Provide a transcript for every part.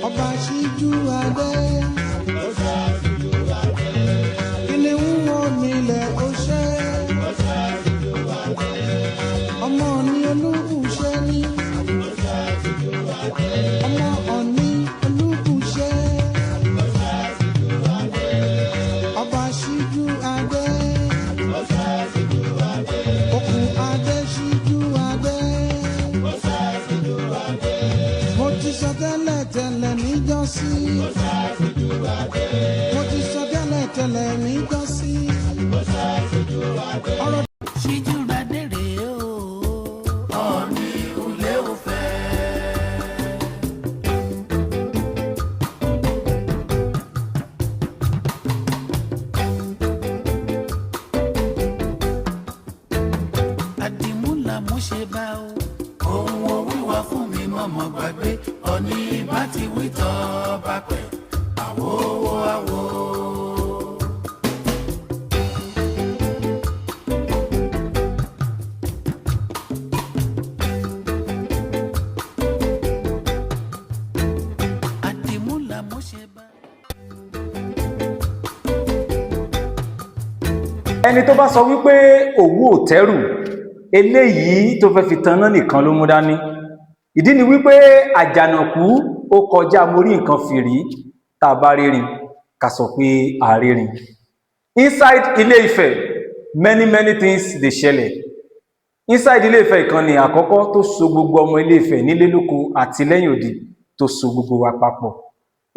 ọba ṣíjú adé. Kìnìún onílẹ̀ ó ṣe. Ọmọ ní Olúbùṣe ní. Ọmọ Ọ̀ní Olúbùṣe. Ọba ṣíjú adé. Okùn adé ṣíjú adé. Mo ti sọ tẹ́lẹ̀ tẹ́lẹ̀ níjọ́sí. Mo ti sọ tẹ́lẹ̀ tẹ́lẹ̀ níjọ́sí. Ọ̀rọ̀ ṣíjú adé rèé o. Ọ̀ní Ilé Ifẹ̀. Àdìmúlà mo ṣe bá o. Ohun òwúwa fún mi mọ̀mọ́ gbàgbé. Ọ̀ní bá ti wí tọ́ bá pẹ́. Àwo àwo. Àdìmúlà mo ṣe bá. ẹni tó bá sọ wípé òwú ò tẹ́rù eléyìí tó fẹ́ fi tanná nìkan ló mú dání. Ìdí ni wípé àjànàkú ó kọjá mórí nǹkan fìrí tá a bá rírin ká sọ pé àárírin. Inside Ilé Ifẹ̀ many things dey ṣẹlẹ̀. Inside Ilé Ifẹ̀ ìkànnì àkọ́kọ́ tó so gbogbo ọmọ Ilé Ifẹ̀ nílé lóko àti lẹ́yìn odi tó so gbogbo wa papọ̀.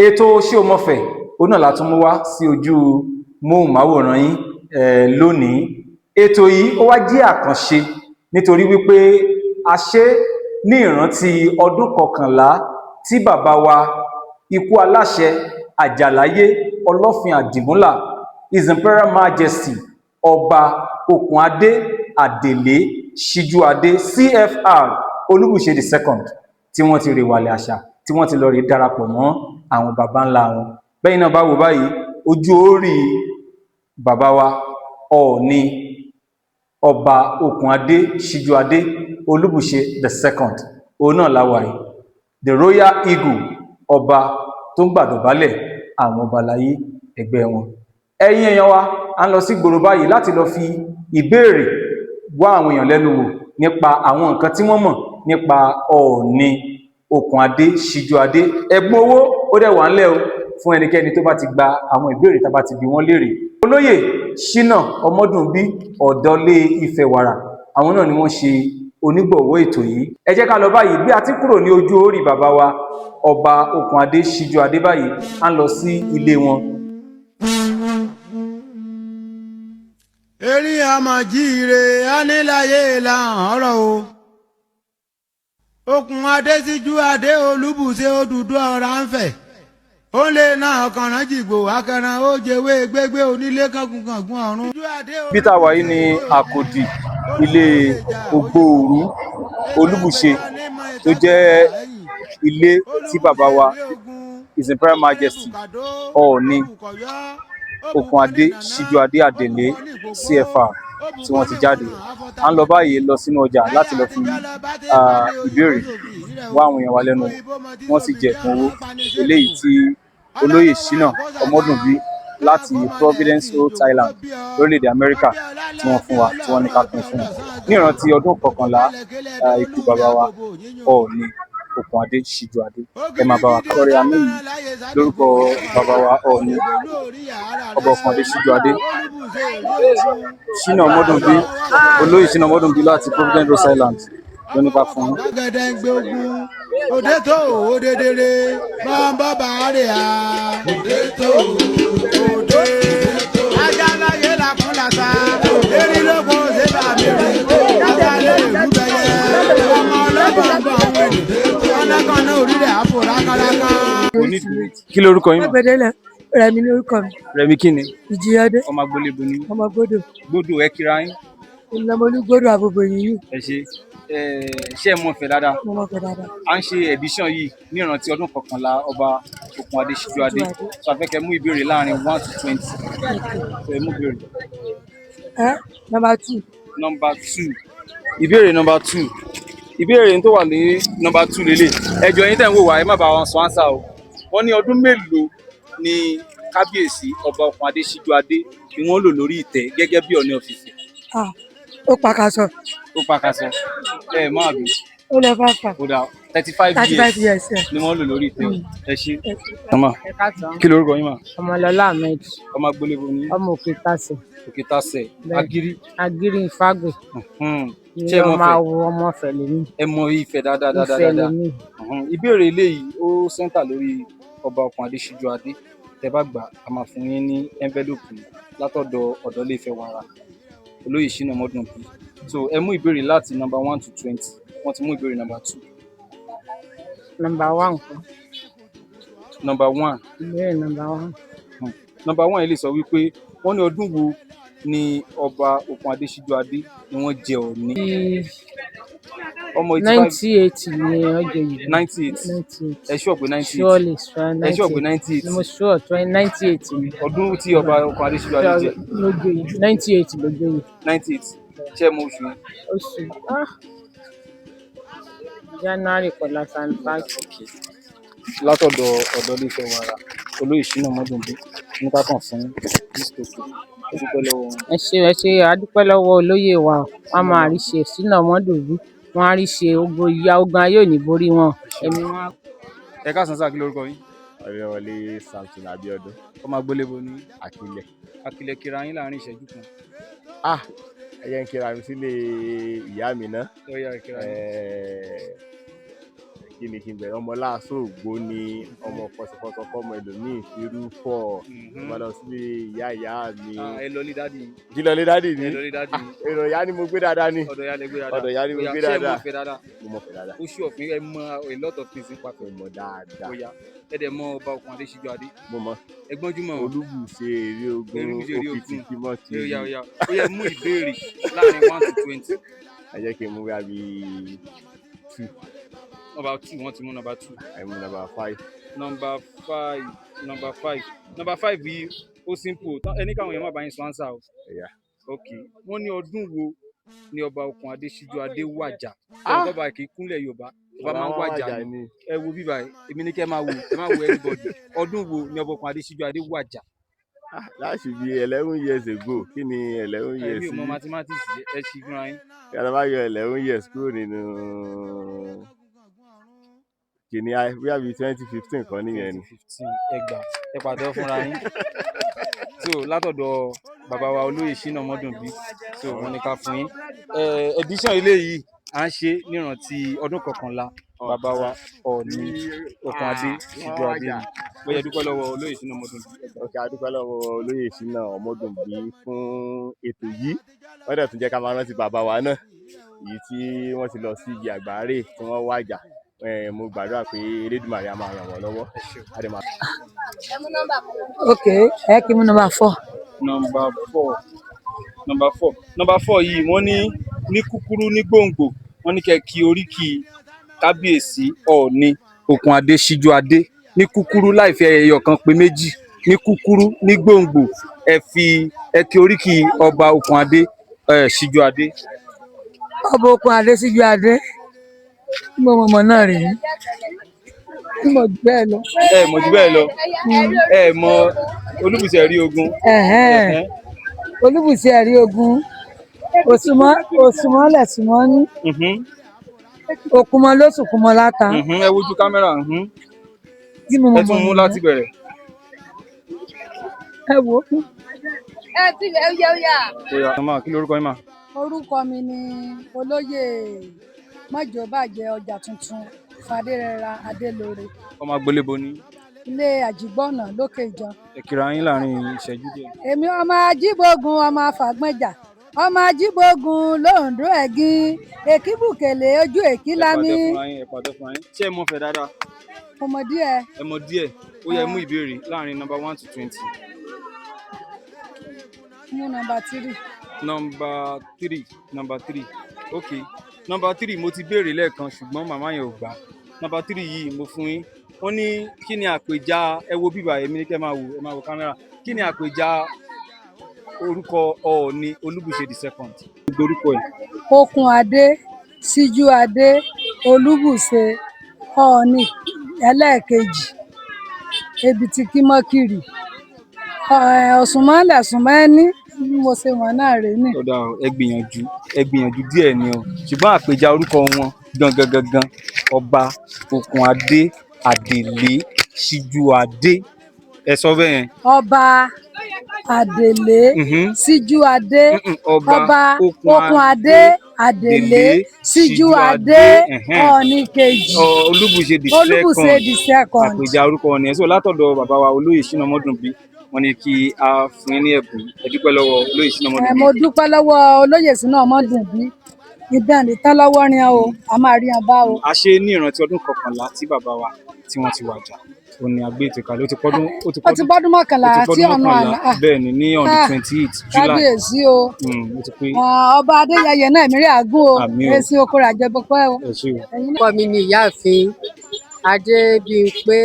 Ètò Ṣé o mọ̀fẹ̀ òun náà la tún mú wá sí ojú móhùnmáwòrán yín lónìí. Ètò yìí ó wá jẹ́ àkànṣe nítorí wípé a ṣe ní ìrántí ọdún 11 tí bàbá wa ikú aláṣẹ àjàláyé ọlọ́fin àdìmúlà His Imperial Majesty ọba Òkùnadé Adélé Síjúadé CFR Olúbùṣe II tí wọ́n ti rèwàlẹ̀ àṣà tí wọ́n ti lọ rí darapọ̀ mọ́ àwọn baba ńlá wọn. Bẹ́yìn náà bá wò báyìí ojú orí bàbá wa Ọọ̀ni ọba Òkùnadé Síjúadé Olúbùṣe II òun náà láwà yìí, the Royal Eagle ọba tó ń gbàdọ̀bálẹ̀ àwọn ọba láyé ẹgbẹ́ wọn. Ẹ̀yin èèyàn wa a ń lọ sí gbòòrò báyìí láti lọ fi ìbéèrè wá àwọn èèyàn lẹ́nu wò nípa àwọn nǹkan tí wọ́n mọ̀ nípa Ọọ̀ni Òkùnadé Síjúadé. Ẹ̀bùn owó ó dẹ̀ wà ńlẹ̀ o fún ẹnikẹ́ni tó bá ti gba àwọn ìbéèrè tá bá ti bi wọ́n léèrè. Olóyè Ṣínà Ọmọdúnbí Ọ̀dọ́lé Ifẹ̀ Wàrà àwọn náà ni wọ́n ṣe onígbọ̀wọ́ ètò yìí. Ẹ jẹ́ ká lọ báyìí bí a ti kúrò ní ojú orí bàbá wa ọba Òkùnadé Síjúadé báyìí a ń lọ sí ilé wọn. Eri àmọ̀jíire aníláyé làárọ̀ o. Òkùnadé Síjúadé Olúbùṣe Odùduwà Ọ̀rànfẹ̀. Ó lè ná ọkànrán jìgbò akẹran ó jẹwé gbégbé onílé kankunkangun ọ̀run. Peter wàyí ni àkòdì ilé Ògbóòrú Olúbùṣe tó jẹ́ ilé tí bàbá wa His Imperial Majesty Ọọ̀ni Òkùnadé Síjúadé Adélé CFR tí wọ́n ti jáde. À ń lọ báyìí lọ sínú ọjà láti lọ fi ìbéèrè wá àwọn èèyàn wa lẹ́nu wọ́n sì jẹ ẹ̀bùn owó eléyìí tí olóyè Ṣínà Ọmọdúnbí láti Providence, Rhode Island lórílẹ̀-èdè Amẹ́ríkà tí wọ́n fún wa tí wọ́n ní ká pín fún wa ní ìrántí ọdún 11 ikú bàbá wa Ọọ̀ni Òkùnadé Síjúadé. Ẹ máa bá wa kọrin àmì yìí lórúkọ bàbá wa Ọọ̀ni ọba Òkùnadé Síjúadé Ṣínà Ọmọdúnbí olóyè Ṣínà Ọmọdúnbí láti Providence, Rhode Island ló ní ká fún un. Òde tó òdedere bàbá bàárẹ̀ à. Òde tó òde. Ajáláyé làkún làtà. Erí lóko ṣe bá mi rí. Ajáláyé ìlú bẹ̀yẹ. Ọmọ ọlọ́gbọ̀n bọ̀ àwọn ènìyàn. Ọ̀nàkànnà orílẹ̀ àpò rákàrákà. Kí lorúkọ yín? Ọ̀gbẹ̀dẹ̀lẹ̀ Rẹ̀mí ní orúkọ mi. Rẹ̀mí kí ni? Ìjìyàdé. Ọmọ agboolé bo ni? Ọmọ gbódò. Gbódò ẹ kíra yín. Ìlànà gbódò àbòbò yìí. Ẹ ṣe ṣé ẹ mọ̀ Ifẹ̀ dáadáa? Mo mọ̀ Ifẹ̀ dáadáa. À ń ṣe edition yìí ní ìrántí ọdún 11 ọba Òkùnadé Síjúadé. So a fẹ́ kẹ́ mú ìbéèrè láàrin 1 to 20. So ẹ mú ìbéèrè. Number 2. Number 2. Ìbéèrè number 2. Ìbéèrè tó wà ní number 2 lélẹ̀. Ẹ jọ̀ọ́ yín tẹ́ ń wò wá ẹ má bá wọn sọ answer o. wọ́n ní ọdún mélòó ni kábíyèsí ọba Ọ̀pọ̀n Adésíjú-Adé ni wọ́n lò lórí ìtẹ́ gẹ́gẹ́ bí Ọọ̀ni of Ifẹ̀. Ó pàkàṣọ. Ó pàkàṣọ máa bí. Ó lọ fàfà. Ó dà 35 years ni wọ́n lò lórí ìtẹ́. Ẹ ṣé. Kí lorúkọ yín mà? Ọmọlọ́lá Ahmed. Ọmọ agboolebo ni. Ọmọ Òkètasẹ̀. Òkètasẹ̀. Agiri Ìfágbè. Ṣé ẹ mọ Ifẹ̀? Ọmọ Ifẹ̀ lèmi. Ẹ mọ Ifẹ̀ dáadáa. Ifẹ̀ lèmi. Ìbéèrè eléyìí ó sẹ́ńtà lórí ọba Ọ̀pọ̀n Adésíjú-Adé. Tẹ́ bá gbà á máa fún yín ní envelope látọ̀dọ̀ ọ̀dọ́ Ilé-Ifẹ̀ wàrà olóyè Ṣínà Ọmọdúnbí. So ẹ mú ìbéèrè láti number 1 to 20. Wọ́n ti mú ìbéèrè number 2. Number 1 kọ́. Number 1. Ìbéèrè number 1. Number 1 yìí lè sọ wípé wọ́n ní ọdún wo ni ọba Ọ̀pọ̀n Adésíjú-Adé ni wọ́n jẹ Ọọ̀ni. Ọmọ 98 ni ọjọ́ yìí. 98. Ẹ ṣọ́ pé 98. Surely, Ẹ ṣọ́ pé 98. Mo sure 98 ni. Ọdún tí ọba Ọ̀pọ̀n Adésíjú-Adé jẹ. Lójó yìí 98 lójó yìí. 98. Ṣé mo oṣù yẹn? Oṣù January kọlá sanfàkì. Látọ̀dọ̀ ọ̀dọ́ Ilé-Ifẹ̀ wàrà olóyè Ṣínà Ọmọdúnbí ní ká kàn fún newspaper. Ẹ dúpẹ́ lọ́wọ́ wọn. Ẹ ṣé adúpẹ́ lọ́wọ́ olóyè wa wọ́n máa rí ṣe Ṣínà Ọmọdúnbí wọ́n á rí ṣe ogun ayé ò ní borí wọn. Ẹ̀mí wọn. Ẹ káàsán sáà, kí lórúkọ yín? Ọ̀rẹ́wọlé Samson Abíọ́dún. Ọmọ agboolebo ní Akilẹ̀. Akilẹ̀, kíra yín láàrin ìṣẹ́jú kan. Ẹ jẹ́ n kíra mi sílé ìyá mi ná. Ó yá, kíra yín. Kí ni kí n bẹ̀rẹ̀? Ọmọ láàṣọ ògbó ni ọmọ fọsọfọsọ fọmọ ẹlòmíì firú fọ. Mo lọ sílé ìyá mi. Ẹ lọ lé dádì. Kí lọ lé dádì ni? Ẹ lọ lé dádì. Èrò ìyá ni mo gbé dáadáa ni. Ọ̀dọ̀ ìyá lè gbé dáadáa. Ọ̀dọ̀ ìyá ni mo gbé Ṣé ẹ dáadáa. mọ̀ Ifẹ̀ dáadáa? Mo mọ̀ Ifẹ̀ dáadáa. Ó ṣú ọ̀fìn ẹ mọ a lot of things nípa Ifẹ̀. Mo mọ̀ dáadáa. Ó yá, ẹ dẹ̀ mọ ọba Ọ̀pọ̀n Adésíjú-Adé. Mo mọ̀. Ẹ gbọ́njúmọ̀. Olúbùṣe èrè ogun òkìtì kí mọ́ ti. Ó yá. Ó yẹ mú ìbéèrè láàrin 1 to 20. Ẹ jẹ́ kí n mú wá bí 2. Number 2, wọ́n ti mú number 2. Ẹ mú number 5. Number 5. Number 5 yìí ó simple. Ẹni káwọn èèyàn má bá yín sọ answer o. Ok. Wọ́n ní ọdún wo ni ọba Ọ̀pọ̀n Adésíjú-Adé wàjà? Ọba kì í kúnlẹ̀ Yorùbá. Ọba máa ń wàjà ni. Ẹ wo bíbá yìí. Èmi ní kẹ́ máa wo. Ẹ máa wo anybody. Ọdún wo ni ọba Ọ̀pọ̀n Adésíjú-Adé wàjà? Láti bí 11 years ago. Kí ni 11 years yìí? Ẹ̀mí ò mọ mathematics ẹ ṣì fúnra yín. Kí a bá yọ 11 years kúrò nínú kìíní bóyá bíi 2015 kan nìyẹn ni. 2015 ẹgbàá ẹ pàtẹ́wọ́ fúnra yín. So látọ̀dọ̀ bàbá wa olóyè Ṣínà Ọmọdúnbí, so wọ́n ní ká fún yín. Edition eléyìí à ń ṣe nírántí ọdún 11 bàbá wa Ọọ̀ni Ọ̀pọ̀n Adésíjú-Adé. Bóyá dúpẹ́ lọ́wọ́ olóyè Ṣínà Ọmọdúnbí. Okay, a dúpẹ́ lọ́wọ́ olóyè Ṣínà Ọmọdúnbí fún ètò yìí. Wọ́n dẹ̀ tún jẹ́ ká máa rántí bàbá wa náà èyí tí wọ́n ti lọ sí igi àgbáre tí wọ́n wàjà. Mo gbàdúrà pé Elédùmarè á máa ràn wọ́n lọ́wọ́. Ok, ẹ kí mú number 4. Number 4 yìí wọ́n ní kúkúrú ní gbòǹgbò wọ́n ní kẹ́ kí oríkì kábíyèsí Ọọ̀ni Ọ̀pọ̀n Adésíjú-Adé ní kúkúrú láì fi ẹyọ kan pé méjì, ní kúkúrú ní gbòǹgbò ẹ kí oríkì ọba Ọ̀pọ̀n Adésíjú-Adé. Ọba Ọ̀pọ̀n Adésíjú-Adé mo mọ̀ náà rèé. Mo jù bẹ́ẹ̀ lọ. Ẹ mọ̀ jù bẹ́ẹ̀ lọ. Ẹ mọ Olúbùṣe ẹ̀rí ogun. Olúbùṣe ẹ̀rí ogun. Òṣùmọ́lẹ̀ sùmọ́ ní. Òkúmọ ló sùnkúmọ láta. Ẹ wojú kámẹ́rà. Ẹ tún mú láti bẹ̀rẹ̀. Ẹ wò ó. Ẹ ti lè yá. Màmá, kí lorúkọ yín mà? Orúkọ mi ni olóyè Májòbàjẹ́ ọjà tuntun Fadérẹra Adélóre. Ọmọ agboolebo ní. Ilé Àjígbọ́nà lókè ìjọ. Ẹ kíra yín láàrin ìṣẹ́jú díẹ̀. Èmi ọmọ Ajíbógun ọmọ Afàgbọ́njà ọmọ Ajíbógun lóńdó ẹ̀gín èkíbùkèlè ojú èkílámí. Ẹ pàdé fún yín. Ṣé ẹ mọ̀ Ifẹ̀ dáadáa? Mo mọ̀ díẹ̀. Ẹ mọ̀ díẹ̀. Ó yẹ mú ìbéèrè láàrin number 1 to 20. Mú number 3. Number 3. Ok. Number 3 mo ti béèrè lẹ́ẹ̀kan ṣùgbọ́n màmá yẹn ò gbà. Number 3 yìí mo fún yín. Wọ́n ní kí ni àpèjá ẹ wo bíbá èmi ní kẹ́ máa wo kámẹ́rà. Kí ni àpèjá orúkọ Ọọ̀ni Olúbùṣe II? Gbogbo orúkọ ẹ̀. Ọ̀pọ̀n Adésíjú-Adé Olúbùṣe Ọọ̀ni ẹlẹ́ẹ̀kejì. èbìtì kí mọ́ kiri ọ̀sùnmọ́lẹ̀ sùnmọ́ẹ́ní bí mo ṣe wọ̀n náà rèé nì. ó dà o, ẹ gbìyànjú díẹ̀ ni o ṣùgbọ́n àpèjà orúkọ wọn gangan ọba Òkùnadé Àdèlé Síjúadé ẹ sọ bẹ́ẹ̀ yẹn. ọba Àdèlé Síjúadé ọba Òkùnadé Àdèlé Síjúadé Ọọ̀ni kejì Olúbùṣe the second àpèjà orúkọ wọn nìyẹn. So látọ̀dọ̀ bàbá wa olóyè Ṣínà Ọmọdúnbí wọ́n ní kí a fún yín ní ẹ̀bùn. Ẹ dúpẹ́ lọ́wọ́ olóyè Ṣínà Ọmọdúnbí. mo dúpẹ́ lọ́wọ́ olóyè Ṣínà Ọmọdúnbí ìdán nìtán lọ́wọ́ rin o a máa rí wọn bá o. a ṣe ní ìrántí ọdún 11 tí bàbá wa tí wọ́n ti wàjà ó ní agbé ètò ìkàlẹ̀ ó ti pọ́dún 11 tí ọ̀nà àná bẹ́ẹ̀ ni ní on the 28 July. kábíyèsí o ó ti pé ọba Adéyẹyè náà èmi rí àgún o èsì oko rà jẹ pẹpẹ o. orúkọ mi ni ìyáàfin Adébímpé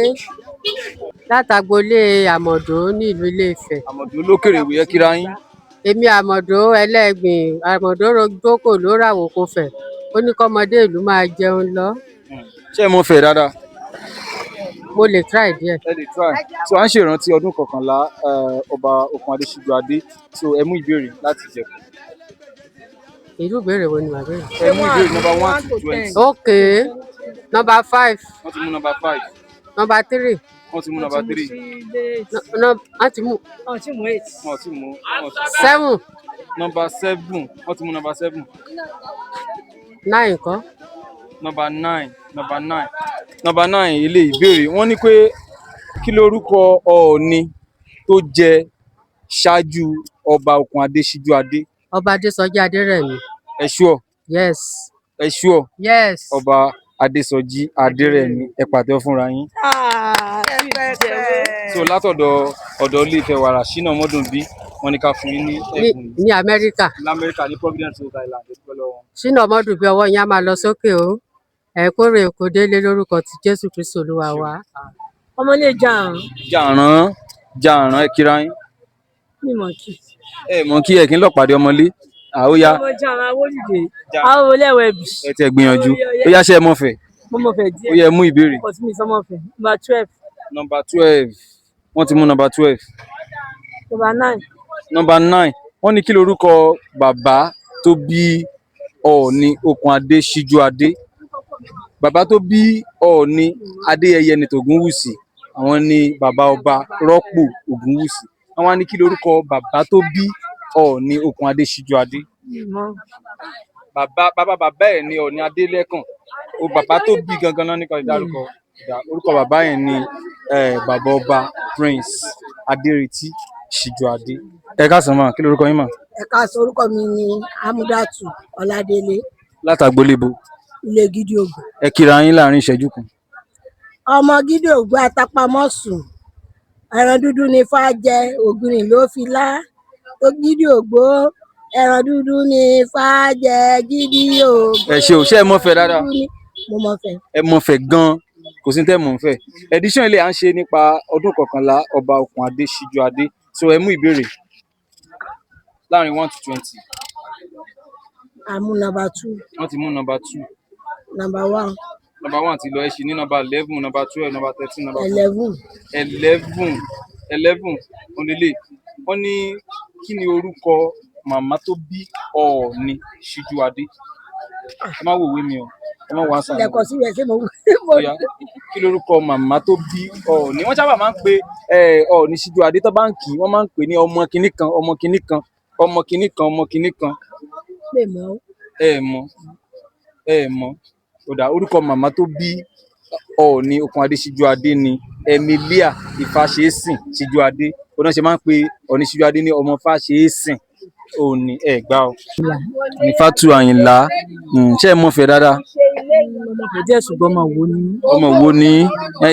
látàgbolé Àmọ̀dó ní ìlú Ilé-Ifẹ̀. Àmọ̀dó lókèrè wòye kíra yín. èmi Àmọ̀dó ẹlẹ́gbìn Àmọ̀dó rojoko ló ràwọ̀ kó fẹ̀ ó ní kọ́mọdé ìlú máa jẹun lọ. ṣé mo fẹ́ dáadáa. mo lè try díẹ̀. ẹ lè try. So à ń ṣèrántí ọdún 11 ọba Òkùnadé Síjúadé. So ẹ mú ìbéèrè láti jẹ. irú ìbéèrè wo ni màá béèrè. ẹ mú ìbéèrè number 1 to 20. okay number 5. wọ́n ti mú number 5. number 3. wọ́n ti mú number 3. wọ́n ti mú. wọ́n ti mú. 7. number 7. wọ́n ti mú number 7. 9 kọ́. number 9. number 9 ilé ìbéèrè wọ́n ní pé kí lórúkọ Ọọ̀ni tó jẹ ṣáájú ọba Òkùnadé Síjúadé. ọba Adésọjí Adérẹ̀mí. ẹ ṣúọ. yes. ẹ ṣúọ. yes. ọba Adésọjí Adérẹ̀mí ẹ pàtẹ́wọ́ fúnra yín. so látọ̀dọ̀ ilé Ifẹ̀ wàrà Ṣínà Ọmọdúnbí wọ́n ní ká fún yín ní ẹ̀bùn ní Amẹ́ríkà. lamẹ́ríkà ní Providence Rhode Island. Ṣínà Ọmọdúnbí ọwọ́ yín á máa lọ sókè o ẹ kórè kó délé lórúkọ ti Jésù Kristi Olúwa wa. ọmọ ilé jàrán ẹ kíra yín. mi mọ̀ kí. ẹ kí n lọ pàdé ọmọlé àóyá. ọmọ jàrán awolide àwọn olẹ́wọ̀ ẹ̀bì. ẹ tẹ gbìyànjú ó yá ṣe ẹ mọ̀fẹ́. mo mọ̀fẹ́ díẹ̀. ó yẹ mú ìbéèrè. kò sí mi sọ mọ̀fẹ́ number 12. number 12 wọ́n ti mú number 12. number 9. number 9 wọ́n ní kí lorúkọ bàbá tó bí Ọọ̀ni Òkùnadé Síjúadé. bàbá tó bí Ọọ̀ni Adéyẹyè ní tògúnwùsì àwọn ní bàbá ọba Rọ́pò Ògúnwùsì. àwọn ní kí lorúkọ bàbá tó bí Ọọ̀ni Òkùnadé Síjúadé. bàbá ẹ̀ ní Ọọ̀ni Adélẹ́kàn o bàbá tó bí gangan náà nípa ìdárúkọ orúkọ bàbá yẹn ní bàbá ọba Prince Adéretí Síjúadé. ẹ káàsán mà kí lorúkọ yín mà. ẹ káàsán orúkọ mi ni Amúdátù Ọládélé. látàgbólébo. ilé Gidi Ògbó. ẹ kíra yín láàrin ìṣẹ́jú kan. ọmọ Gidi Ògbó atapamọ́sùn ẹran dúdú ni Ifá jẹ ògìrìn ló fi lá Gidi Ògbó ẹran dúdú ni Ifá jẹ Gidi Ògbó. ẹ ṣe ò ṣe ẹ mọ̀fẹ́ dáadáa. mo mọ̀fẹ́. ẹ mọ̀fẹ́ gan-an kò sí tẹ́ mọ̀fẹ́. edition ilé à ń ṣe nípa ọdún 11 ọba Òkùnadé Síjúadé. so ẹ mú ìbéèrè láàrin 1 to 20. àmú number 2. wọ́n ti mú number 2. number 1. number 1 ti lọ ẹ ṣì ní number 11 number 12 number 13 number 11. 11 onílé wọ́n ní kí ni orúkọ màmá tó bí Ọọ̀ni Síjúadé. ẹ má wòwe mi o ẹ má wá sáà. lẹ́kọ̀ọ́ sí rẹ̀ ṣé mo. kí lorúkọ màmá tó bí Ọọ̀ni. wọ́n sábà máa ń pe Ọọ̀ni Síjúadé tó bá ń kì í wọ́n máa ń pè ní ọmọ kinní kan ọmọ kinní kan ọmọ kinní kan ọmọ kinní kan. pè mọ́. ẹ mọ̀ ó dà orúkọ màmá tó bí Ọọ̀ni Òkùnadé Síjúadé ni Emilia Ifáṣeésìn Síjúadé. ó náà ṣe máa ń pe Ọọ̀ni Síjúadé ní ọmọ Fáṣeésìn òní ẹ gbá o. Nífàtú Àyìnlá ṣé ẹ mọ̀fẹ́ dáadáa. ọmọ kò díẹ̀ ṣùgbọ́n ọmọ wo ni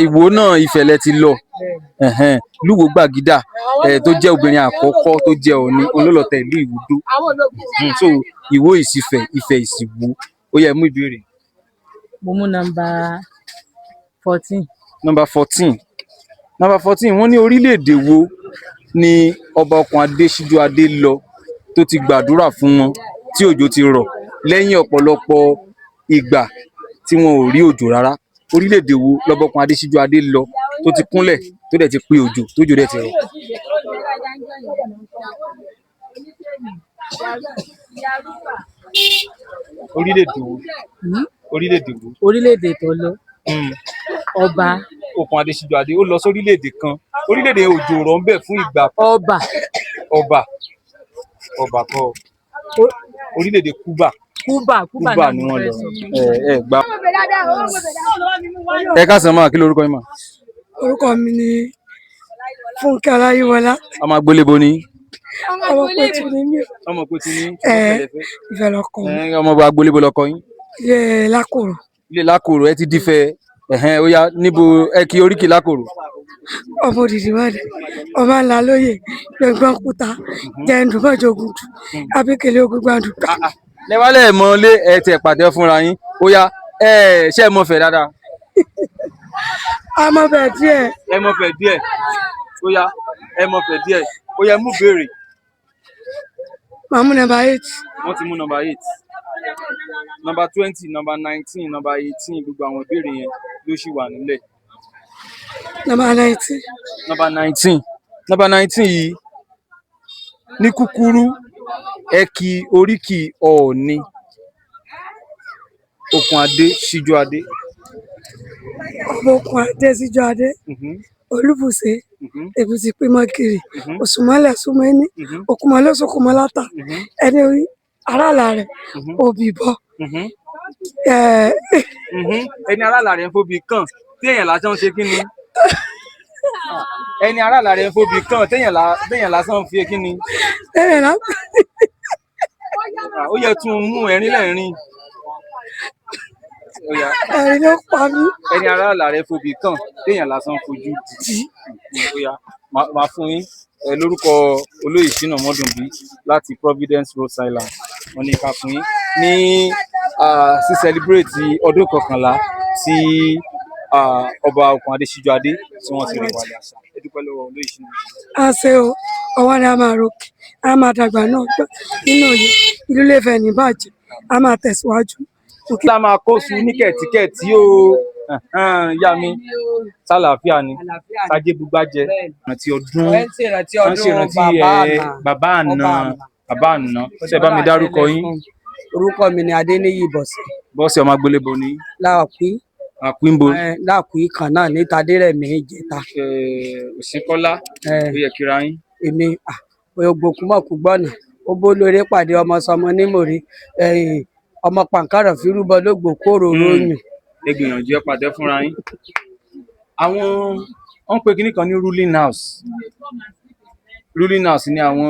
Ìwó náà Ifẹ̀ lẹ ti lọ. Lúwo Gbàgídà tó jẹ́ obìnrin àkọ́kọ́ tó jẹ́ Ọọ̀ni olólọ́tẹ̀ ìlú Ìwúdó. so Ìwó Ìsìfẹ̀ Ifẹ̀ Ìsìwó. ó yẹ mú ìbéèrè. mo mú number 14. number 14 wọ́n ní orílẹ̀-èdè wo ni ọba Òkùnadé Síjúadé lọ tó ti gbàdúrà fún wọn tí òjò ti rọ̀ lẹ́yìn ọ̀pọ̀lọpọ̀ ìgbà tí wọn ò rí òjò rárá. orílẹ̀-èdè wo lọ́ba Òkùnadé Síjúadé lọ tó ti kúnlẹ̀ tó dẹ̀ ti pé òjò tójò dẹ̀ ti rọ̀. Orílẹ̀-èdè wo? Orílẹ̀-èdè wo? Orílẹ̀-èdè tó lọ. Ọba. Okùn Adésíjú-Adé ó lọ sórílẹ̀-èdè kan. Orílẹ̀-èdè òjò rọ̀ ń bẹ̀ fún ìgbà. Ọba. Ọba. Ọba kọ́. Orílẹ̀-èdè Cuba. Cuba ni wọ́n lọ. Gbà. Ẹ káàsán máa, kí lorúkọ yín mà? Orúkọ mi ni Fúnkẹ́ Ọláyíwọlá. Ọmọ agboolebo ni. Ọmọ Pẹ̀tù ni mí. Ọmọ Pẹ̀tù ni. Ìfẹ́ lọkọ mi. Ọmọ agboolebo lọkọ yín. Ilé Lákòrò. Ilé Lákòrò, ẹ ti dífẹ́. Ó yá, níbo ẹ kí oríkì Lákòrò? Ọmọ òdìdí wádìí, ọba ńlá lóye, gbẹ̀ngbọ̀n kúta, jẹ́ndù mọ́jọ́gùn jù, abíkèlé ogun gbàdùn. Lẹ́wálẹ̀ mọ lé ẹ tẹ̀ pàtẹ fúnra yín. Ó yá, ṣé ẹ mọ fẹ̀ dáadáa? A mọ fẹ̀ díẹ̀. Ẹ mọ fẹ̀ díẹ̀. Ó yá, ẹ mọ fẹ̀ díẹ̀. Ó yá, mú béèrè. Màá mú number 8. Wọ́n ti mú number 8. Number 20, number 19, number 18, gbogbo àwọn ìbéèrè yẹn ló ṣì wà nílẹ̀. Number 19. Number 19. Number 19 yìí ní kúkúrú ẹ kí oríkì Ọọ̀ni Okùn Adésíjú-Adé. Ọmọ Okùn Adésíjú-Adé. Olúbùṣe, èbùsì pímọ́kiri, òṣùmọ́lẹ̀ súnmọ́ní, òkùnmọ́lẹ̀ sókùnmọ́láta, ẹni orí aráàlá rẹ̀ òbí bọ́. Ẹni aráàlá rẹ̀ ń fóbi kàn tí èèyàn lásán ṣe kí ni? Ẹni aráàlá rẹ̀ ń fóbi kàn téèyàn lásán fi kí ni? Ó yẹ tún mú ẹ̀rín lẹ́rìn. Ẹ̀rín ló pa mí. Ẹni aráàlá rẹ̀ fóbi kàn téèyàn lásán fojú di. Ó yá, máa fún yín lórúkọ olóyè Ṣínà Mọ́dùnbí láti Providence Rhode Island. Wọ́n ní ká fún yín ní celebrate ọdún 11 tí ọba Okùn Adésíjú-Adé tí wọ́n ti rìn wálé àṣà. Ẹ dúpẹ́ lọ́wọ́ olóyè Ṣínà. A ṣe o, ọwọ́ ni a máa ròkè, a máa dàgbà náà gbọ́ nínú òye, ìlú lè fẹ́ ní bàjẹ́, a máa tẹ̀síwájú. Kí la máa kó sun ní kẹ̀tíkẹ̀tí o, yá mi, sálàáfíà ni, sájé bugbájẹ, ìrántí ọdún, wọ́n ṣe ìrántí bàbá àná, ṣe bá mi dárúkọ yín. Orúkọ mi ni Adéníyì Bọ́sẹ̀. Bọ́sẹ̀ ọmọ agboolebo ni. Láàpín. Àpínbo. Láàpín kan náà ní Tadérẹ̀mí Ìjẹta. Òsínkọ́lá, ó yẹ kíra yín. Èmi ògbókùmọ̀kù gbọ́nà, ó bó lórí pàdé ọmọ sọmọ nímòrí, ọmọ pàǹkárọ̀ fírúbọ lógbò kóró lóyún. Ẹ gbìyànjú ẹ pàtẹ fúnra yín. Wọ́n pe kinní kan ní ruling house. Ruling house ni àwọn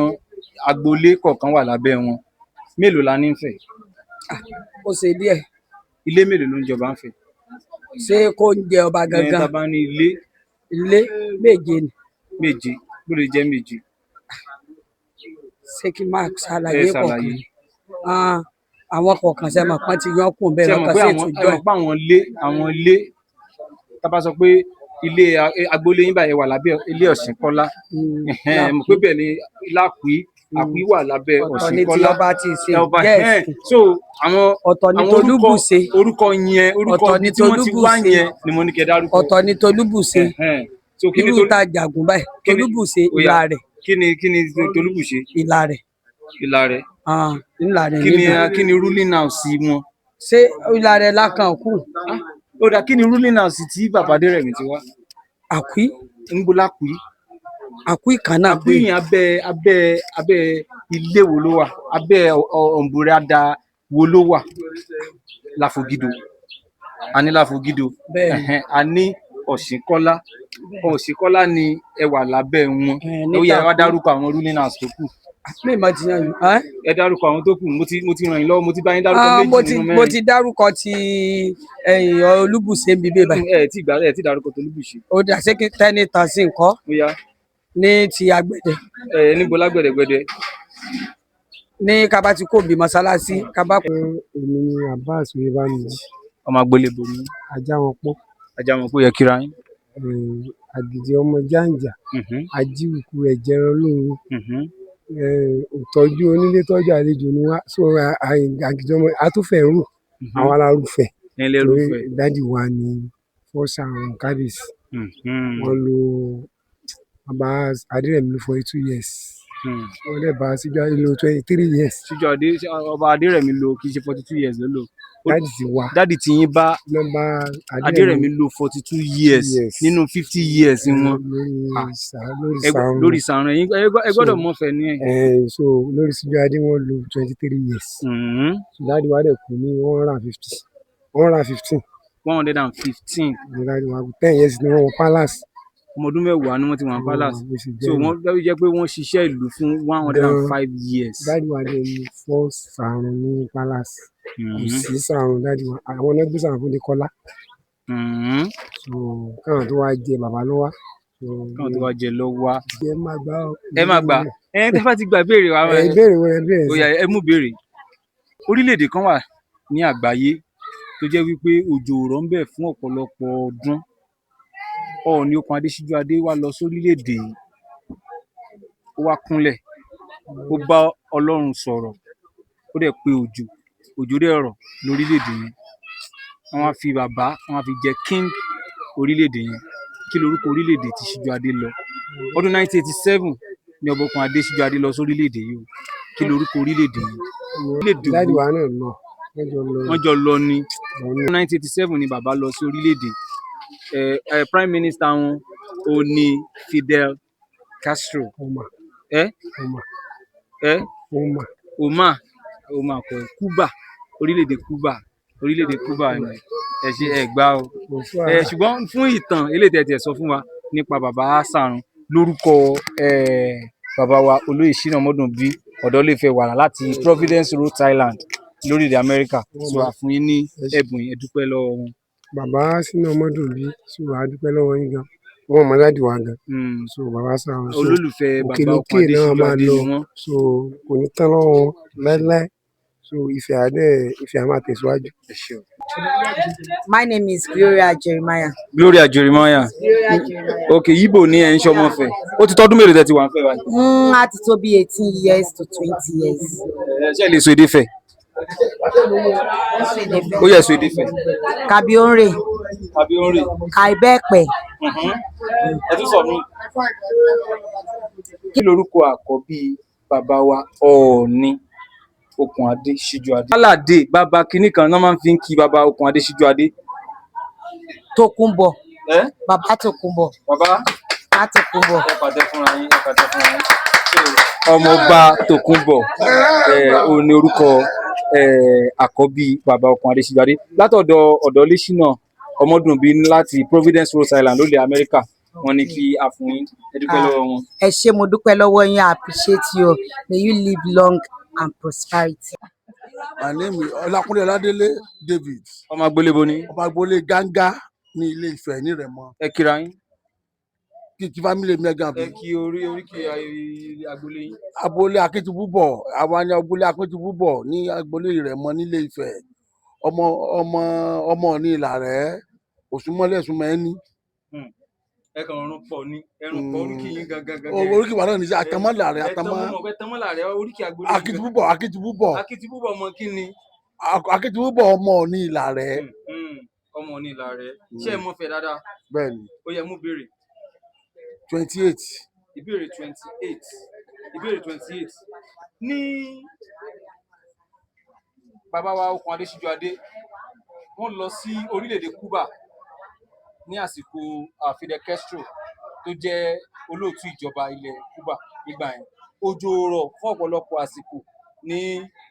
agboolé kọ̀ọ̀kan wà lábẹ́ wọn. Mélòó la ní ń fẹ̀? Ó ṣe díẹ̀. Ilé mélòó ló ń jọba ń fẹ̀? Ṣé kó ń jẹ ọba gangan? Tá a bá ní ilé. Ilé méje ni. Méje, bó lè jẹ́ méje. Ṣé kí n máa ṣàlàyé kọ̀ọ̀kan? Àwọn kọ̀ọ̀kan ṣe mọ̀ pọ́n ti yán kùn bẹ́ẹ̀ lọ́kàn sí ètò ìjọ. Ẹ mọ̀ pé àwọn ilé tá a bá sọ pé ilé agboolé yín báyìí wà lábẹ́ ilé Ọ̀ṣínkọ́lá. Mọ̀ pé bẹ́ẹ̀ ni Láàpín wà lábẹ́ Ọ̀ṣínkọ́lá. Ọ̀tọ̀ ni ti ọba ti ṣe gẹ̀ẹ́sì. So ọ̀tọ̀ ni Tolúbùṣe. Orúkọ yẹn, orúkọ tí wọ́n ti wá yẹn ni mo ní kẹ́ dárúkọ. Ọ̀tọ̀ ni Tolúbùṣe. Irú ta jàgùn báyìí, Tolúbùṣe ìlà rẹ̀. Kí ni Tolúbùṣe? Ìlà rẹ̀. Ìlà rẹ̀. Ìlà rẹ̀ kí ni ruling house wọn? Ṣé ìlà rẹ̀ lákàn kù? Ó dà, kí ni ruling house tí bàbá Adérẹ̀mí ti wá? Àpín. ń bó Lápín. Àpín kan náà gbé. Àpín abẹ́ ilé wo ló wà? Abẹ́ ọ̀nbùrẹ́dà wo ló wà? Láfògídò. A ní Láfògídò. A ní Ọ̀ṣínkọ́lá. Ọ̀ṣínkọ́lá ni ẹ wà lábẹ́ wọn. Ó yẹ wá dárúkọ àwọn ruling house tó kù. Mi ì mọ̀ ti yan yìí. Ẹ dárúkọ àwọn tó kù. Mo ti ràn yín lọ́wọ́, mo ti bá yín dárúkọ méjì nínú mẹ́rin. Mo ti dárúkọ ti Olúbùṣe ń bíbé báyìí. Ẹ ti dárúkọ tó Olúbùṣe. Ó dà sí kí tẹ́ni tàn sí nǹkan. Ó yá. Ní ti Agbẹ̀dẹ. Níbo lágbẹ̀dẹ̀gbẹ̀dẹ? Ní kaba ti kó bí mọ́sálásí kaba. Èmi ni Abbas Oyèbánjí. Ọmọ agboolebo ni. Ajámọpọ̀. Ajámọpọ̀ yẹ kíra yín. Àgìdì ọmọ jàǹjà. Ajíwùkú rẹ̀ jẹran lóru. Òtọ́jú onílé tọ́jú àlejò ni wá. So àgìdì ọmọ atúfẹ̀ rù. Àwọn alárùfẹ̀. Ẹlẹ́rùfẹ̀. Dádì wa ni fọ́sà àwọn kábíyèsí. wọ́n lo bàbá Adérẹ̀mí lo 42 years wọ́n dẹ̀ bá Síjúadé lo 23 years. Síjúadé ọba Adérẹ̀mí lo kì í ṣe 42 years ló lò. dáàdì ti wá dáàdì tí yín bá Adérẹ̀mí lo 42 years nínú 50 years wọn. lórí Ṣàrùn ẹ̀yin ẹ gbọ́dọ̀ mọ̀fẹ́ ní ẹ̀. so lórí Síjúadé wọ́n lo 23 years. so dáàdì wa dẹ̀ kú ní 115. 115. dáàdì wa kú 10 years ni wọ́n wọ palace. ọmọ ọdún mẹ́wàá ni wọ́n ti wà ní palace. so wọ́n dábìí jẹ́ pé wọ́n ṣiṣẹ́ ìlú fún 105 years. dáàdì wa dẹ̀ ní fọ́ Ṣàrùn ní palace. kò sí Ṣàrùn dáàdì wa àwọn náà gbé Ṣàrùn fún Adékọ́lá. so káwọn tó wá jẹ bàbá ló wá. káwọn tó wá jẹ lọ wá. ẹ má gbà ọ. ẹ má gbà ẹ tẹ́ bá ti gba ìbéèrè wa. ìbéèrè wọn ẹ bẹ̀rẹ̀ sí. ó yá ẹ mú béèrè. orílẹ̀-èdè kan wà ní àgbáyé tó jẹ́ wípé òjò rọ̀ ń bẹ̀ fún ọ̀pọ̀lọpọ̀ ọdún. Ọọ̀ni Okùn Adé Síjúadé wá lọ sórílẹ̀-èdè yìí, ó wá kúnlẹ̀, ó bá Ọlọ́run sọ̀rọ̀, ó dẹ̀ pe òjò dẹ̀ rọ̀ lórílẹ̀-èdè yẹn. Wọ́n wá fi bàbá, wọ́n wá fi jẹ king orílẹ̀-èdè yẹn. Kí lorúkọ orílẹ̀-èdè tí Síjúadé lọ? Ọdún 1987 ni ọba Okùn Adé Síjúadé lọ sórílẹ̀-èdè yìí o. Kí lorúkọ orílẹ̀-èdè yẹn? dáàdì wa náà lọ. wọ́n jọ lọ ní. 1987 ni bàbá lọ sí orílẹ̀-èdè. Prime Minister wọn ò ní Fidel Castro. Omar kọ Cuba, orílẹ̀-èdè Cuba ni ẹ ṣe ẹ gbá o. Ṣùgbọ́n fún ìtàn eléyìí tẹ́ sọ fún wa nípa bàbá Ṣàrùn lórúkọ bàbá wa olóyè Ṣínà Ọmọdúnbí Ọ̀dọ́lẹ́fẹ̀ Wàrà láti Providence, Rhode Island lórílẹ̀ Amẹ́ríkà. So àfún yín ní ẹ̀bùn yẹn, dúpẹ́ lọ́wọ́ wọn. bàbá Ṣínà Ọmọdúnbí so a dúpẹ́ lọ́wọ́ yín gan. wọ́n mọ dáàdì wa gan. so bàbá Ṣàrùn so olólùfẹ́ bàbá Okùn Adé Síjúadé ni wọ́n. so kò ní tán lọ́wọ́ wọn láéláé. so ìfẹ́ a máa tẹ̀síwájú. My name is Gloria Jeremiah. Gloria Jeremiah. Okay, Igbo ni ẹ̀ ń ṣọmọ fẹ́. Ó ti tọ́dún mélòó tẹ́ ti wà ń fẹ́ báyìí? A ti tó bí 18 years to 20 years. Ṣé ẹ lè sọ èdè Ifẹ̀? Ó yẹ sọ èdè Ifẹ̀. Kabionre. Kaibẹ́pẹ̀. Ẹ tún sọ mí. Kí lorúkọ àkọ́bí bàbá wa Ọọ̀ni Okùn Adé Síjúadé? Aládé bàbá kìíní kan náà máa ń fi ń kí bàbá Okùn Adé Síjúadé. Tókunbọ̀. Bàbá Tókunbọ̀. Bàbá Tókunbọ̀. Ẹ pàtẹ fúnra yín. Ọmọọba Tókunbọ̀ òun ni orúkọ àkọ́bí bàbá Okùn Adé Síjúadé látọ̀dọ̀ Ọ̀dọ́lé Ṣínà Ọmọdúnbí láti Providence, Rhode Island lórílẹ̀ Amẹ́ríkà. Wọ́n ní kí a fún yín. Ẹ dúpẹ́ lọ́wọ́ wọn. Ẹ ṣé, mo dúpẹ́ lọ́wọ́ yín. I appreciate you. May you live long and prosperity. My name is Ọlákúnlé Ọládélé David. Ọmọ agboolé bo ni? Ọmọ agboolé Gánga ní Ilé Ifẹ̀ ní Rẹ̀mọ. Ẹ kíra yín. Kí fámílì mi gan. Ẹ kí oríkì agboolé yín. Agboolé Akíntúbúbọ̀, àwọn ni agboolé Akíntúbúbọ̀ ní agboolé Rẹ̀mọ nílé Ifẹ̀. ọmọ ní Ìlàrẹ̀, Òṣùmọ́lẹ̀ Ẹ̀sùnmẹ́ni. Ẹ kàn ọrùn pọ̀ ní ẹrùn pọ̀ oríkì yín gangan. Oríkì wa náà ní Àtàmọ́làrẹ̀ oríkì agboolé. Akíntúbúbọ̀ ọmọ kí ni? Akíntúbúbọ̀ ọmọ ní Ìlàrẹ̀. Ọmọ ní Ìlàrẹ̀. Ṣé ẹ mọ̀ fẹ́ dáadáa? Bẹ́ẹ̀ni. Ó yẹ mú béèrè. 28. Ìbéèrè 28. Ní bàbá wa Okùn Adé Síjúadé, wọ́n lọ sí orílẹ̀-èdè Cuba ní àsìkò Fidel Castro tó jẹ́ olóòtú ìjọba ilẹ̀ Cuba nígbà yẹn. Òjò rọ̀ fún ọ̀pọ̀lọpọ̀ àsìkò ní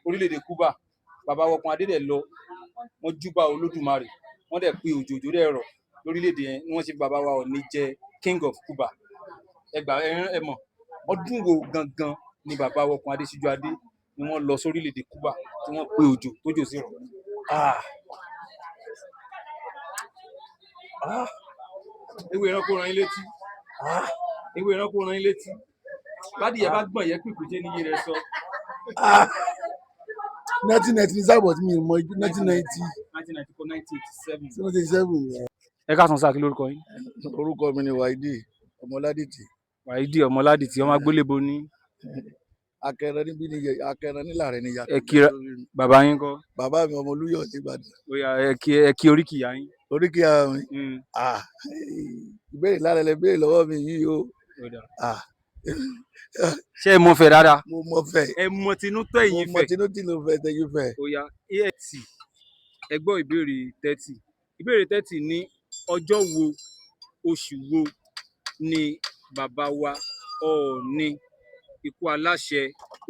orílẹ̀-èdè Cuba. Bàbá wa Okùn Adé dẹ̀ lọ, wọ́n júbà Olódùmarè, wọ́n dẹ̀ pe òjò dẹ̀ rọ̀ lórílẹ̀-èdè yẹn ni wọ́n ṣe bàbá wa Ọọ̀ni jẹ King of Cuba. Ẹ mọ̀ ọdún wo gangan ni bàbá wa Okùn Adé Síjúadé ni wọ́n lọ sórílẹ̀-èdè Cuba tí wọ́n pe òjò tójò sí rọ̀? Ewé ẹranko rán yín létí. Bádìyẹ bá gbọ̀n yẹ pípé jẹ́ níyì rẹ sọ. 1990 ní sábọ̀ tí mi ò mọ 1990. 1987. Ẹ káàsán sáà, kí lórúkọ yín? Orúkọ mi ni Wáídì Ọmọládìtì. Wáídì Ọmọládìtì, ọmọ agboolé bo ni? akẹran níbí ni akẹran nílàrẹ ni yàtọ̀. ẹ kí bàbá yín kọ́. bàbá mi ọmọ Olúyọ̀ nìbàdàn. ó yá ẹ kí oríkì ìyá yín. oríkì ìyá mi ìbéèrè lára lẹ béèrè lọ́wọ́ mi yìí o. ṣé ẹ mọ̀ fẹ́ dáadáa. mo mọ̀ fẹ́. ẹ mọ̀ tinú tẹ́ yín fẹ́. mo mọ̀ tinú tí ló fẹ́ tẹ́yìn fẹ́. ó yá ẹ gbọ́ ìbéèrè 30 ìbéèrè 30 ní ọjọ́ wo oṣù wo ni bàbá wa Ọọ̀ni ikú aláṣẹ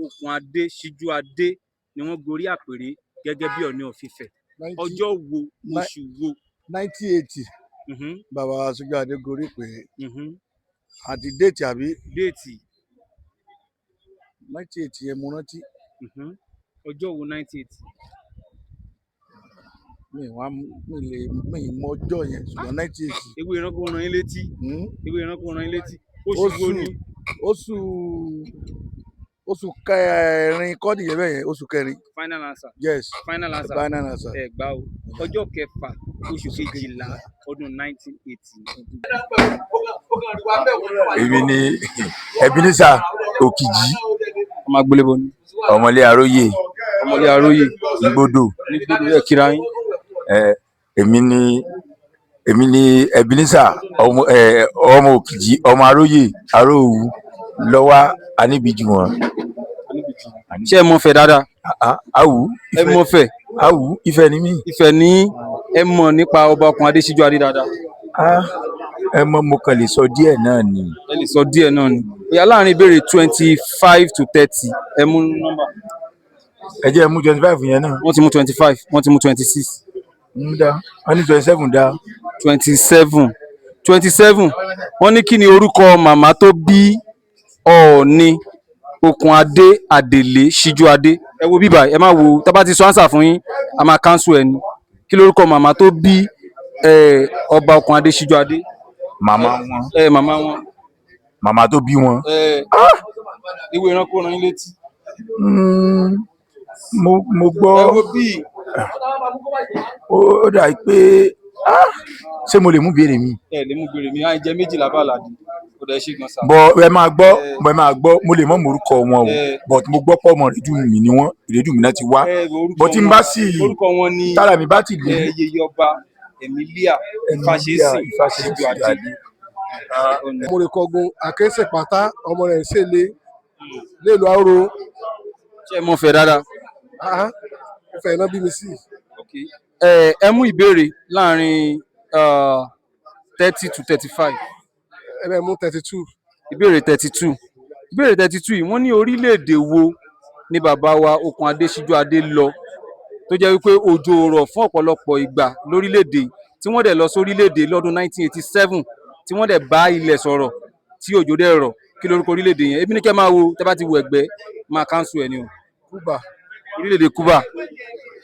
Okùn Adé Síjú Adé ni wọ́n gorí àpèrè gẹ́gẹ́ bí Ọọ̀ni of Ifẹ̀. ọjọ́ wo oṣù wo. 1980 bàbá wa Síjú Adé gorí àpèrè àti déètì àbí. déètì 1980 yẹn mo rántí. ọjọ́ wo 1980. mi mọ ọjọ́ yẹn ṣùgbọ́n 1980. ewé ìránkò ràn yín létí. ewé ìránkò ràn yín létí. oṣù wo ni. oṣù kẹrin kọ́ nìyẹn bẹ́ẹ̀ yẹn oṣù kẹrin. final answer. yes final answer. final answer. ẹ gbà o ọjọ́ kẹfà oṣù kejìlá ọdún 1980. èmi ni Ebenezer Òkìjì ọmọ agbélébọ ni. ọmọlé Aróyè. ọmọlé Aróyè. Ìgbòdò. nígbòdò ẹ kíra yín. èmi ni Ebenezer ọmọ Òkìjì ọmọ Aróyè Aróòwú lọ́wọ́ aníbìjì wọn. ṣé ẹ mọ̀ fẹ́ dáadáa. awù. ẹ mọ̀ fẹ́. awù Ifẹ̀ ni mí. Ifẹ̀ ní ẹ mọ̀ nípa ọba Okùn Adé Síjú Adé dáadáa. ẹ mọ̀ mo kàn lè sọ díẹ̀ náà ni. ẹ lè sọ díẹ̀ náà ni. bóyá láàrin ìbéèrè 25 to 30 ẹ mú nọ́mbà. ẹ jẹ́ ẹ mú 25 yẹn náà. wọ́n ti mú 25 wọ́n ti mú 26. dá wọ́n ní 27 dá. 27 wọ́n ní kí ni orúkọ màmá tó bí Ọọ̀ni Okùn Adé Adélé Síjú Adé. ẹ wo bíbá ẹ má wo tá bá ti sọ ánsà fún yín a máa káńsù ẹ ní. kí lórúkọ màmá tó bí ọba Okùn Adé Síjú Adé. màmá wọn. màmá wọn. màmá tó bí wọn. ìwé ìránkò ràn yín létí. mo gbọ́. ẹ wo bíi. ó dà pé ṣé mo lè mú béèrè mi. ẹ lè mú béèrè mi àìjẹ méjìlá bá làdí ó dẹ ṣe gan sa. ẹ máa gbọ́ mo lè mọ̀ orúkọ wọn o but mo gbọ́ pọ̀ mọ́ ìrèdùnmí ni wọ́n ìrèdùnmí náà ti wá but tí n bá sì tára mi bá ti lè. yèyé ọba Emilia Ifáṣẹ́sìn Síjú Adé. mo lè kọgun àkẹ́sẹ̀ pátá ọmọ rẹ̀ ṣẹlẹ̀ lélo àrò. ṣé ẹ mọ̀ fẹ́ dáadáa. mo fẹ́ iná bí mi sí. ẹ mú ìbéèrè láàrin 30 to 35. ẹ bẹ mú 32. ìbéèrè 32 yìí wọ́n ní orílẹ̀-èdè wo ni bàbá wa Okùn Adé Síjú Adé lọ tó jẹ́ wípé òjò rọ̀ fún ọ̀pọ̀lọpọ̀ ìgbà lórílẹ̀-èdè tí wọ́n dẹ̀ lọ sórílẹ̀-èdè lọ́dún 1987 tí wọ́n dẹ̀ bá ilẹ̀ sọ̀rọ̀ tí òjò dẹ̀ rọ̀ kí lórúkọ orílẹ̀-èdè yẹn ebi ní kẹ́ máa wo tẹ́ bá ti wo ẹ̀gbẹ́ máa káńsù ẹ̀ ni o. Cuba. orílẹ̀-èdè Cuba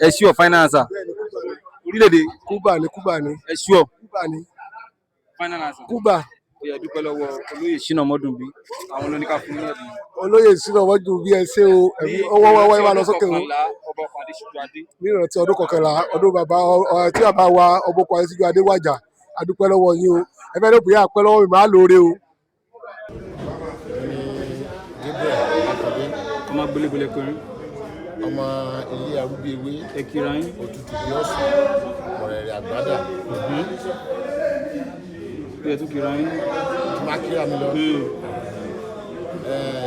ẹ ṣí ọ final answer. orílẹ̀-èdè Cuba ni. ẹ ṣí ọ. Cuba ni. final answer. Cuba. ó yẹ dúpẹ́ lọ́wọ́ olóyè Ṣínà Ọmọdúnbí àwọn olóníkà fún ní ẹ̀bùn. olóyè Ṣínà Ọmọdúnbí ẹ ṣé o ọwọ́ wáwá ẹ wà lọ sókè o. ọba Okùn Adé Síjú Adé. ní ìrántí ọdún kọkànlá ọdún bàbá tí bàbá wa ọba Okùn Adé Síjú Adé wàjà a dúpẹ́ lọ́wọ́ yín o ẹ fẹ́ ló bóyá àpẹ́ lọ́wọ́ mi máa lóore o. ọmọ gbélébélé kọrin. ọmọ ilé arúgbó ewé. ẹ kíra yín. òtútù bí ọ̀sùn ọ̀rẹ́rẹ́ àgbádà. bí ẹ tún kíra yín. tí máa kíra mi lọ.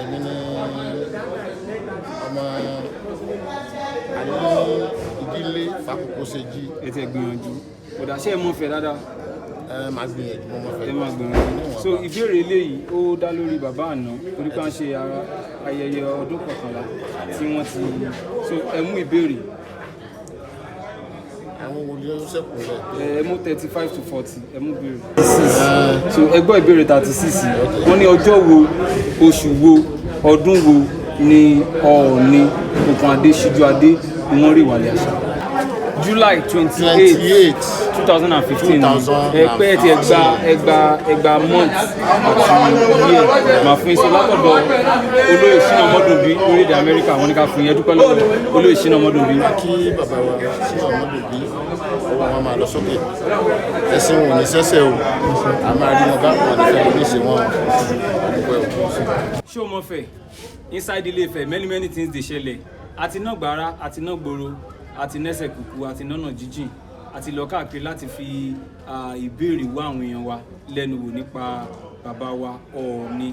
èmi ni ọmọ àní ìdílé Fàkókò Ṣèjì. ẹ ti ẹ gbìyànjú ọ̀dà ṣé ẹ mọ̀ fẹ́ dáadáa. máa gbìyànjú mo mọ̀ fẹ́. ẹ máa gbìyànjú. so ìbéèrè eléyìí ó dá lórí bàbá àná torí pé à ń ṣe ayẹyẹ ọdún kọkànlá tí wọ́n ti so ẹ mú ìbéèrè. àwọn wo ni ó ṣẹ́kù rẹ̀. ẹ mú 35 to 40 ẹ mú ìbéèrè. so ẹ gbọ́ ìbéèrè 36 wọ́n ní ọjọ́ wo oṣù wo ọdún wo ni Ọọ̀ni Okùn Adé Síjú Adé ni wọ́n rí ìwàlẹ̀ àṣà. July 28 2015 ẹ pé ẹ ti ẹgbà month àti year máa fún iṣẹ́ látọ̀dọ̀ olóyè Ṣínà Ọmọdúnbí lórílẹ̀-èdè Amẹ́ríkà wọ́n ní ká fún yẹn dúpẹ́ lọ́wọ́ olóyè Ṣínà Ọmọdúnbí. kí bàbá wa Ṣínà Ọmọdúnbí ọwọ́ wọn máa lọ sókè ẹ̀sìn wọn ò ní sẹ́sẹ̀ o a máa rí wọn bá wọn àti fẹ́ẹ́ lóṣè wọn àdúpẹ́ òkú. ṣé o mọ̀ fẹ́ inside Ilé-Ifẹ̀ many things dey ṣẹlẹ̀ àti náà gbàrà àti náà gbòòrò àti nẹ́sẹ̀ kùkù àti nọ́nà jíjìn àti lọ káàkiri láti fi ìbéèrè wá àwọn èèyàn wa lẹ́nu wò nípa bàbá wa Ọọ̀ni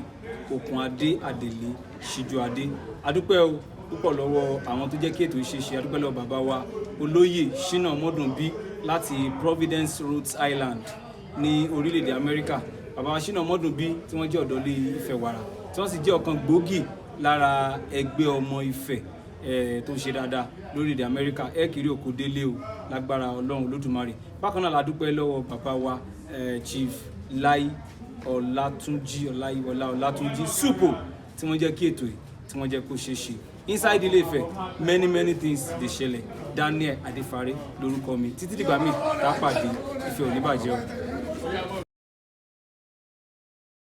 Òkun-Adé Adélé Síjú-Adé. Adúpẹ́ o púpọ̀ lọ́wọ́ àwọn tó jẹ́ kí ètò ìṣeṣe. Adúpẹ́ lọ́wọ́ bàbá wa Olóyè Ṣínà Ọmọdúnbí láti Providence, Rhode Island ní orílẹ̀-èdè Amẹ́ríkà. Bàbá wa Ṣínà Ọmọdúnbí tí wọ́n jẹ́ ọ̀dọ́ Ilé Ifẹ̀ wàrà tí wọ́n sì jẹ́ ọ̀kan gbòógì lára ẹgbẹ́ ọmọ Ifẹ̀ tó ń ṣe dáadáa lórílẹ̀-èdè Amẹ́ríkà. Ẹ kiri òkú délé o lágbára Ọlọ́run Olódùmarè. Bákan náà la dúpẹ́ lọ́wọ́ bàbá wa Chief Láí Ọlátúnjí Ọlátúnjí Súpò tí wọ́n jẹ́ kí ètò yìí tí wọ́n jẹ́ kó ṣeé ṣe. Inside Ilé-Ifẹ̀ many things dey ṣẹlẹ̀. Daniel Adéfaré lórúkọ mi títí dìgbà míì tá a pàdé. Ìfẹ́ ò ní bàjẹ́ o.